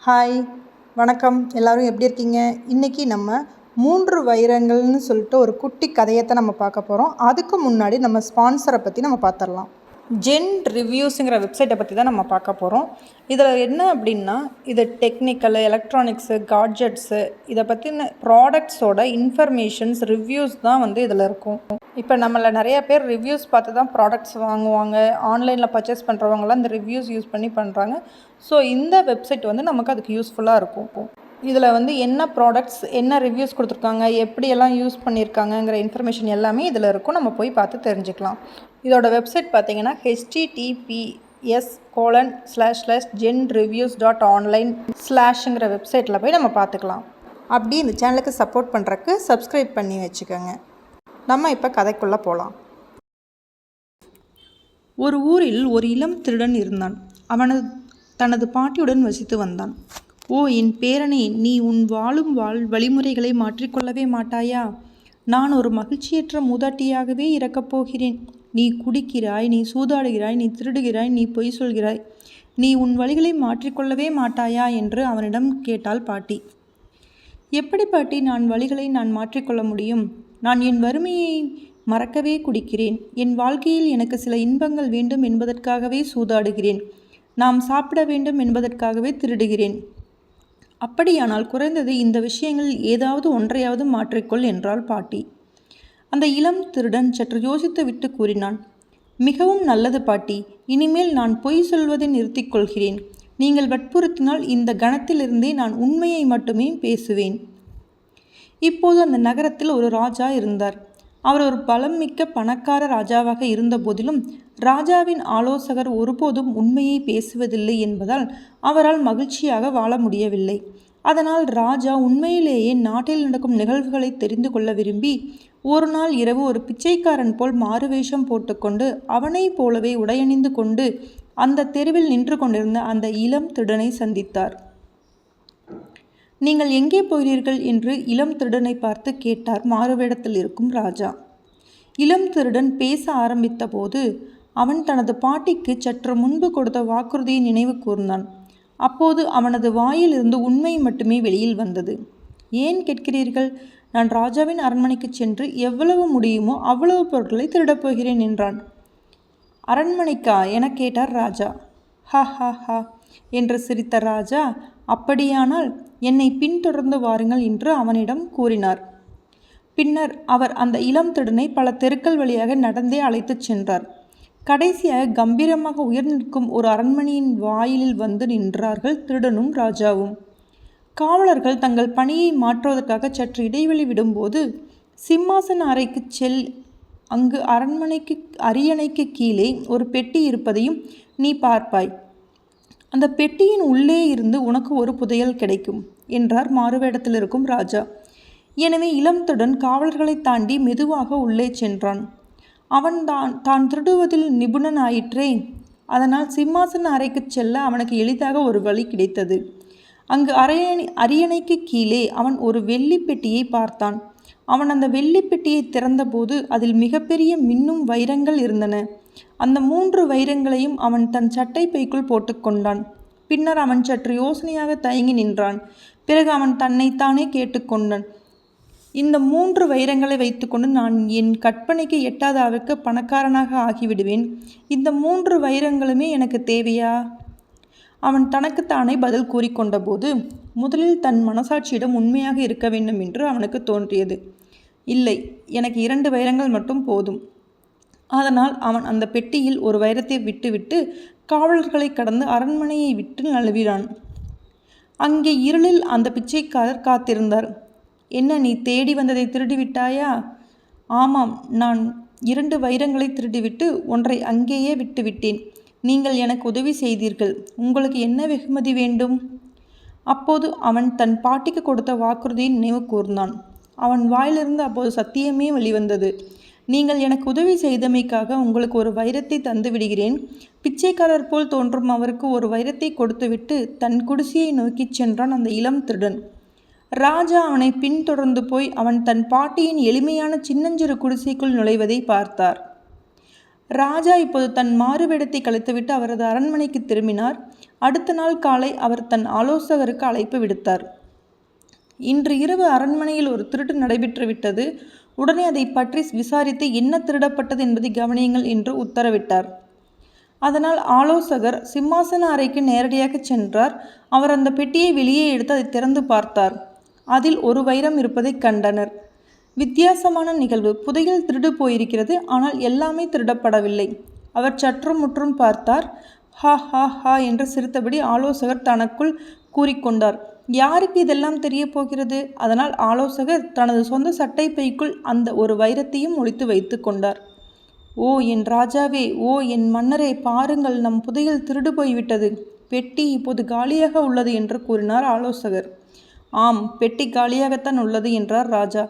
Hi, வணக்கம். எல்லோரும் எப்படி இருக்கீங்க? இன்றைக்கி நம்ம 3 வைரங்கள்னு சொல்லிட்டு ஒரு குட்டி கதையத்தை நம்ம பார்க்க போகிறோம். அதுக்கு முன்னாடி நம்ம ஸ்பான்சரை பற்றி நம்ம பார்த்துடலாம். ஜென் ரிவ்யூஸுங்கிற வெப்சைட்டை பற்றி தான் நம்ம பார்க்க போகிறோம். இதில் என்ன அப்படின்னா, இது டெக்னிக்கலு, எலக்ட்ரானிக்ஸு, காட்ஜெட்ஸு இதை பற்றின ப்ராடக்ட்ஸோட இன்ஃபர்மேஷன்ஸ், ரிவ்யூஸ் தான் இதில் இருக்கும். இப்போ நம்மள நிறைய பேர் ரிவ்யூஸ் பார்த்து தான் ப்ராடக்ட்ஸ் வாங்குவாங்க. ஆன்லைனில் பர்ச்சேஸ் பண்ணுறவங்களாம் இந்த ரிவ்யூஸ் யூஸ் பண்ணி பண்ணுறாங்க. ஸோ இந்த வெப்சைட் நமக்கு அதுக்கு யூஸ்ஃபுல்லாக இருக்கும். இதில் என்ன ப்ராடக்ட்ஸ், என்ன ரிவ்யூஸ் கொடுத்துருக்காங்க, எப்படியெல்லாம் யூஸ் பண்ணியிருக்காங்கங்கிற இன்ஃபர்மேஷன் எல்லாமே இதில் இருக்கும். நம்ம போய் பார்த்து தெரிஞ்சுக்கலாம். இதோட வெப்சைட் பார்த்திங்கன்னா https://genreviews.online/ வெப்சைட்டில் போய் நம்ம பார்த்துக்கலாம். அப்படி இந்த சேனலுக்கு சப்போர்ட் பண்ணுறதுக்கு சப்ஸ்கிரைப் பண்ணி வச்சுக்கோங்க. நம்ம இப்போ கதைக்குள்ளே போகலாம். ஒரு ஊரில் ஒரு இளம் திருடன் இருந்தான். அவனது தனது பாட்டியுடன் வசித்து வந்தான். ஓ என் பேரனே, நீ உன் வாழும் வழிமுறைகளை மாற்றிக்கொள்ளவே மாட்டாயா? நான் ஒரு மகிழ்ச்சியற்ற மூதாட்டியாகவே இறக்கப் போகிறேன். நீ குடிக்கிறாய், நீ சூதாடுகிறாய், நீ திருடுகிறாய், நீ பொய் சொல்கிறாய். நீ உன் வழிகளை மாற்றிக்கொள்ளவே மாட்டாயா என்று அவனிடம் கேட்டாள் பாட்டி. எப்படி பாட்டி, வழிகளை நான் மாற்றிக்கொள்ள முடியும்? நான் என் வறுமையை மறக்கவே குடிக்கிறேன். என் வாழ்க்கையில் எனக்கு சில இன்பங்கள் வேண்டும் என்பதற்காகவே சூதாடுகிறேன். நாம் சாப்பிட வேண்டும் என்பதற்காகவே திருடுகிறேன். அப்படியானால் குறைந்தது இந்த விஷயங்களில் ஏதாவது ஒன்றையாவது மாற்றிக்கொள் என்றாள் பாட்டி. அந்த இளம் திருடன் சற்று யோசித்து விட்டு கூறினான். மிகவும் நல்லது பாட்டி, இனிமேல் நான் பொய் சொல்வதை நிறுத்திக் கொள்கிறேன். நீங்கள் வற்புறுத்தினால் இந்த கணத்திலிருந்தே நான் உண்மையை மட்டுமே பேசுவேன். இப்போது அந்த நகரத்தில் ஒரு ராஜா இருந்தார். அவர் ஒரு பலம் மிக்க பணக்கார ராஜாவாக இருந்த போதிலும் ராஜாவின் ஆலோசகர் ஒருபோதும் உண்மையை பேசுவதில்லை என்பதால் அவரால் மகிழ்ச்சியாக வாழ முடியவில்லை. அதனால் ராஜா உண்மையிலேயே நாட்டில் நடக்கும் நிகழ்வுகளை தெரிந்து கொள்ள விரும்பி ஒரு நாள் இரவு ஒரு பிச்சைக்காரன் போல் மாறுவேஷம் போட்டுக்கொண்டு அவனைப் போலவே உடையணிந்து கொண்டு அந்த தெருவில் நின்று கொண்டிருந்த அந்த இளம் திருடனை சந்தித்தார். நீங்கள் எங்கே போகிறீர்கள் என்று இளம் திருடனை பார்த்து கேட்டார் மாறுவேடத்தில் இருக்கும் ராஜா. இளம் திருடன் பேச ஆரம்பித்த போது அவன் தனது பாட்டிக்கு சற்று முன்பு கொடுத்த வாக்குறுதியை நினைவு கூர்ந்தான். அப்போது அவனது வாயிலிருந்து உண்மை மட்டுமே வெளியில் வந்தது. ஏன் கேட்கிறீர்கள்? நான் ராஜாவின் அரண்மனைக்கு சென்று எவ்வளவு முடியுமோ அவ்வளவு பொருட்களை திருடப் போகிறேன் என்றான். அரண்மனைக்கா என கேட்டார் ராஜா. ஹா ஹா ஹா என்று சிரித்த ராஜா, அப்படியானால் என்னை பின்தொடர்ந்து வாருங்கள் என்று அவனிடம் கூறினார். பின்னர் அவர் அந்த இளம் திருடனை பல தெருக்கள் வழியாக நடந்தே அழைத்துச் சென்றார். கடைசியாக கம்பீரமாக உயர் நிற்கும் ஒரு அரண்மனையின் வாயிலில் வந்து நின்றார்கள் திருடனும் ராஜாவும். காவலர்கள் தங்கள் பணியை மாற்றுவதற்காக சற்று இடைவெளி விடும்போது, சிம்மாசன அறைக்கு அங்கு அரியணைக்கு கீழே ஒரு பெட்டி இருப்பதையும் நீ பார்ப்பாய். அந்த பெட்டியின் உள்ளே இருந்து உனக்கு ஒரு புதையல் கிடைக்கும் என்றார் மாறுவேடத்தில் இருக்கும் ராஜா. எனவே இளம் திருடன் காவலர்களை தாண்டி மெதுவாக உள்ளே சென்றான். அவன் தான் திருடுவதில் நிபுணன் ஆயிற்றே. அதனால் சிம்மாசன அறைக்கு செல்ல அவனுக்கு எளிதாக ஒரு வழி கிடைத்தது. அங்கு அரியணைக்கு கீழே அவன் ஒரு வெள்ளி பெட்டியை பார்த்தான். அவன் அந்த வெள்ளி பெட்டியை திறந்தபோது அதில் மிகப்பெரிய மின்னும் வைரங்கள் இருந்தன. அந்த 3 வைரங்களையும் அவன் தன் சட்டை பைக்குள் போட்டுக்கொண்டான். பின்னர் அவன் சற்று யோசனையாக தயங்கி நின்றான். பிறகு அவன் தன்னைத்தானே கேட்டுக்கொண்டான். இந்த 3 வைரங்களை வைத்துக்கொண்டு நான் என் கற்பனைக்கு எட்டாத அளவுக்கு பணக்காரனாக ஆகிவிடுவேன். இந்த 3 வைரங்களுமே எனக்கு தேவையா? அவன் தனக்குத்தானே பதில் கூறிக்கொண்ட போது முதலில் தன் மனசாட்சியிடம் உண்மையாக இருக்க வேண்டும் என்று அவனுக்கு தோன்றியது. இல்லை, எனக்கு 2 வைரங்கள் மட்டும் போதும். அதனால் அவன் அந்த பெட்டியில் ஒரு வைரத்தை விட்டுவிட்டு காவலர்களை கடந்து அரண்மனையை விட்டு நழுவினான். அங்கே இருளில் அந்த பிச்சைக்காரர் காத்திருந்தார். என்ன, நீ தேடி வந்ததை திருடிவிட்டாயா? ஆமாம், நான் 2 வைரங்களை திருடிவிட்டு ஒன்றை அங்கேயே விட்டுவிட்டேன். நீங்கள் எனக்கு உதவி செய்தீர்கள். உங்களுக்கு என்ன வெகுமதி வேண்டும்? அப்போது அவன் தன் பாட்டிக்கு கொடுத்த வாக்குறுதியை நினைவு கூர்ந்தான். அவன் வாயிலிருந்து அப்போது சத்தியமே வெளிவந்தது. நீங்கள் எனக்கு உதவி செய்தமைக்காக உங்களுக்கு ஒரு வைரத்தை தந்து விடுகிறேன். பிச்சைக்காரர் போல் தோன்றும் அவருக்கு ஒரு வைரத்தை கொடுத்துவிட்டு தன் குடிசையை நோக்கிச் சென்றான் அந்த இளம் திருடன். ராஜா அவனை பின்தொடர்ந்து போய் அவன் தன் பாட்டியின் எளிமையான சின்னஞ்சிறு குடிசைக்குள் நுழைவதை பார்த்தார். ராஜா இப்போது தன் மாறுவேடத்தை கழித்துவிட்டு அவரது அரண்மனைக்கு திரும்பினார். அடுத்த நாள் காலை அவர் தன் ஆலோசகருக்கு அழைப்பு விடுத்தார். இன்று இரவு அரண்மனையில் ஒரு திருட்டு நடைபெற்றுவிட்டது. உடனே அதை பற்றி விசாரித்து என்ன திருடப்பட்டது என்பதை கவனியுங்கள் என்று உத்தரவிட்டார். அதனால் ஆலோசகர் சிம்மாசன அறைக்கு நேரடியாக சென்றார். அவர் அந்த பெட்டியை வெளியே எடுத்து அதை திறந்து பார்த்தார். அதில் ஒரு வைரம் இருப்பதை கண்டனர். வித்தியாசமான நிகழ்வு. புதையல் திருடு போயிருக்கிறது. ஆனால் எல்லாமே திருடப்படவில்லை. அவர் சற்றும் முற்றும் பார்த்தார். ஹா ஹா ஹா என்று சிரித்தபடி ஆலோசகர் தனக்குள் கூறிக்கொண்டார். யாருக்கு இதெல்லாம் தெரிய போகிறது? அதனால் ஆலோசகர் தனது சொந்த சட்டை பைக்குள் அந்த ஒரு வைரத்தையும் ஒளித்து வைத்து கொண்டார். ஓ என் ராஜாவே, ஓ என் மன்னரே, பாருங்கள், நம் புதையல் திருடு போய்விட்டது. பெட்டி இப்போது காலியாக உள்ளது என்று கூறினார் ஆலோசகர். ஆம், பெட்டி காலியாகத்தான் உள்ளது என்றார் ராஜா.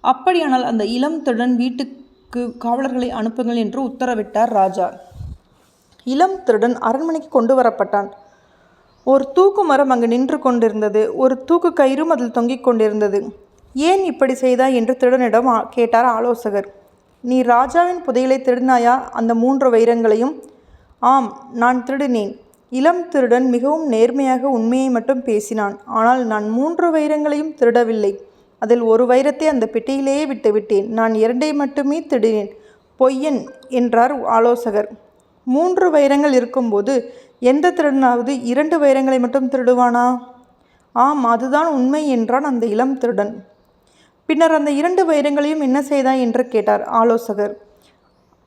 அப்படியானால் அந்த இளம் திருடன் வீட்டுக்கு காவலர்களை அனுப்புங்கள் என்று உத்தரவிட்டார் ராஜா. இளம் திருடன் அரண்மனைக்கு கொண்டு வரப்பட்டான். ஒரு தூக்கு மரம் அங்கு நின்று கொண்டிருந்தது. ஒரு தூக்கு கயிறும் அதில் தொங்கிக் கொண்டிருந்தது. ஏன் இப்படி செய்தாய் என்று திருடனிடம் கேட்டார் ஆலோசகர். நீ ராஜாவின் புதையலை திருடினாயா? அந்த 3 வைரங்களையும்? ஆம், நான் திருடினேன். இளம் திருடன் மிகவும் நேர்மையாக உண்மையை மட்டும் பேசினான். ஆனால் நான் 3 வைரங்களையும் திருடவில்லை. அதில் ஒரு வைரத்தை அந்த பெட்டியிலேயே விட்டுவிட்டேன். நான் 2 மட்டுமே திருடினேன். பொய்யன் என்றார் ஆலோசகர். 3 வைரங்கள் இருக்கும்போது எந்த திருடனாவது 2 வைரங்களை மட்டும் திருடுவானா? ஆம், அதுதான் உண்மை என்றான் அந்த இளம் திருடன். பின்னர் அந்த 2 வைரங்களையும் என்ன செய்தாய் என்று கேட்டார் ஆலோசகர்.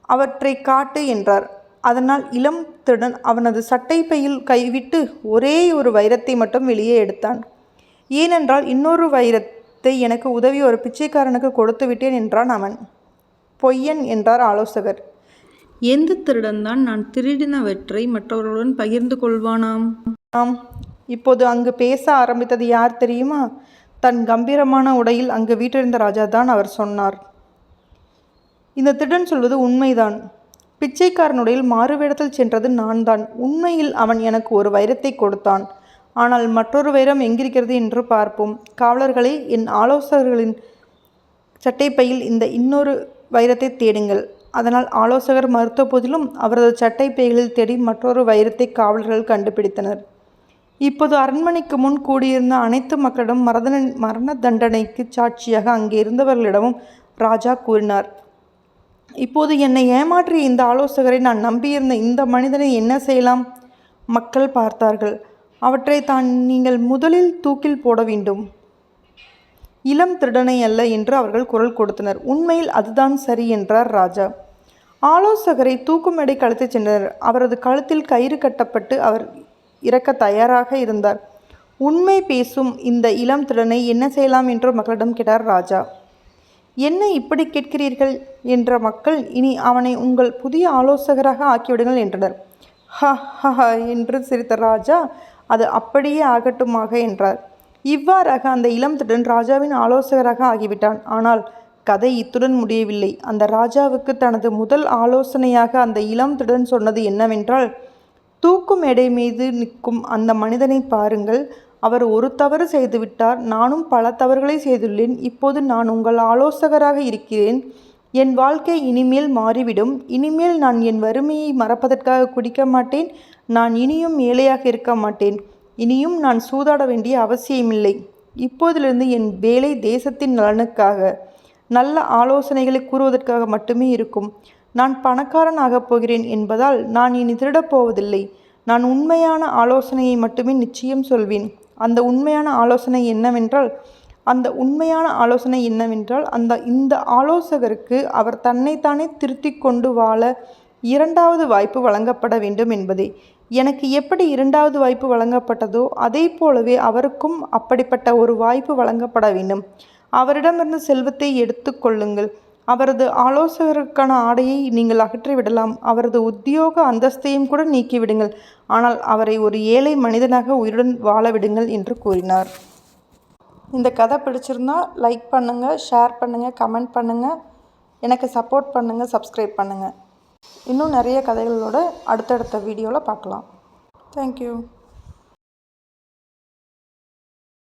அவற்றை காட்டு என்றார். அதனால் இளம் திருடன் அவனது சட்டை பையில் கைவிட்டு ஒரே ஒரு வைரத்தை மட்டும் வெளியே எடுத்தான். ஏனென்றால் இன்னொரு வைரத்தை எனக்கு உதவி ஒரு பிச்சைக்காரனுக்கு கொடுத்து விட்டேன் என்றான் அவன். பொய்யன் என்றார் ஆலோசகர். எந்த திருடன்தான் நான் திருடினவற்றை மற்றவர்களுடன் பகிர்ந்து கொள்வானாம்? ஆம், இப்போது அங்கு பேச ஆரம்பித்தது யார் தெரியுமா? தன் கம்பீரமான உடையில் அங்கு வீற்றிருந்த ராஜா தான். அவர் சொன்னார். இந்த திருடன் சொல்வது உண்மைதான். பிச்சைக்காரனுடையில் மாறுவேடத்தில் சென்றது நான் தான். உண்மையில் அவன் எனக்கு ஒரு வைரத்தை கொடுத்தான். ஆனால் மற்றொரு வைரம் எங்கிருக்கிறது என்று பார்ப்போம். காவலர்களை, என் ஆலோசகர்களின் சட்டைப்பையில் இந்த இன்னொரு வைரத்தை தேடுங்கள். அதனால் ஆலோசகர் மறுத்த போதிலும் அவரது சட்டை பைகளில் தேடி மற்றொரு வைரத்தை காவலர்கள் கண்டுபிடித்தனர். இப்போது அரண்மனைக்கு முன் கூடியிருந்த அனைத்து மக்களிடம் மரண தண்டனைக்கு சாட்சியாக அங்கே இருந்தவர்களிடமும் ராஜா கூறினார். இப்போது என்னை ஏமாற்றிய இந்த ஆலோசகரை நான் நம்பியிருந்த இந்த மனிதனை என்ன செய்யலாம்? மக்கள் பார்த்தார்கள். அவற்றை தான் நீங்கள் முதலில் தூக்கில் போட வேண்டும், இளம் திருடனை அல்ல என்று அவர்கள் குரல் கொடுத்தனர். உண்மையில் அதுதான் சரி என்றார் ராஜா. ஆலோசகரை தூக்கு மேடை கழுத்துச் சென்றனர். அவரது கழுத்தில் கயிறு கட்டப்பட்டு அவர் இறக்க தயாராக இருந்தார். உண்மை பேசும் இந்த இளம் திருடனை என்ன செய்யலாம் என்று மக்களிடம் கேட்டார் ராஜா. என்ன இப்படி கேட்கிறீர்கள் என்ற மக்கள், இனி அவனை உங்கள் புதிய ஆலோசகராக ஆக்கிவிடுங்கள் என்றனர். ஹ ஹ என்று சிரித்த ராஜா, அது அப்படியே ஆகட்டுமாக என்றார். இவ்வாறாக அந்த இளம் திருடன் ராஜாவின் ஆலோசகராக ஆகிவிட்டான். ஆனால் கதை இத்துடன் முடியவில்லை. அந்த ராஜாவுக்கு தனது முதல் ஆலோசனையாக அந்த இளம் திருடன் சொன்னது என்னவென்றால், தூக்கு மேடை மீது நிற்கும் அந்த மனிதனை பாருங்கள். அவர் ஒரு தவறு செய்துவிட்டார். நானும் பல தவறுகளை செய்துள்ளேன். இப்போது நான் உங்கள் ஆலோசகராக இருக்கிறேன். என் வாழ்க்கை இனிமேல் மாறிவிடும். இனிமேல் நான் என் வறுமையை மறப்பதற்காக குடிக்க மாட்டேன். நான் இனியும் ஏழையாக இருக்க மாட்டேன். இனியும் நான் சூதாட வேண்டிய அவசியமில்லை. இப்போதிலிருந்து என் வேலை தேசத்தின் நலனுக்காக, நல்ல ஆலோசனைகளை கூறுவதற்காக மட்டுமே இருக்கும். நான் பணக்காரன் ஆகப் போகிறேன் என்பதால் நான் இனி திருடப்போவதில்லை. நான் உண்மையான ஆலோசனையை மட்டுமே நிச்சயம் சொல்வேன். அந்த உண்மையான ஆலோசனை என்னவென்றால் இந்த ஆலோசகருக்கு அவர் தன்னைத்தானே திருத்திக் கொண்டு வாழ 2வது வாய்ப்பு வழங்கப்பட வேண்டும் என்பதே. எனக்கு எப்படி 2வது வாய்ப்பு வழங்கப்பட்டதோ அதே போலவே அவருக்கும் அப்படிப்பட்ட ஒரு வாய்ப்பு வழங்கப்பட வேண்டும். அவரிடமிருந்து செல்வத்தை எடுத்து கொள்ளுங்கள். அவரது ஆலோசகருக்கான ஆடையை நீங்கள் அகற்றிவிடலாம். அவரது உத்தியோக அந்தஸ்தையும் கூட நீக்கிவிடுங்கள். ஆனால் அவரை ஒரு ஏழை மனிதனாக உயிருடன் வாழ விடுங்கள் என்று கூறினார். இந்த கதை பிடிச்சிருந்தா லைக் பண்ணுங்கள், ஷேர் பண்ணுங்கள், கமெண்ட் பண்ணுங்கள், எனக்கு சப்போர்ட் பண்ணுங்கள், சப்ஸ்கிரைப் பண்ணுங்கள். இன்னும் நிறைய கதைகளோட அடுத்தடுத்த வீடியோவில் பார்க்கலாம். தேங்க்யூ.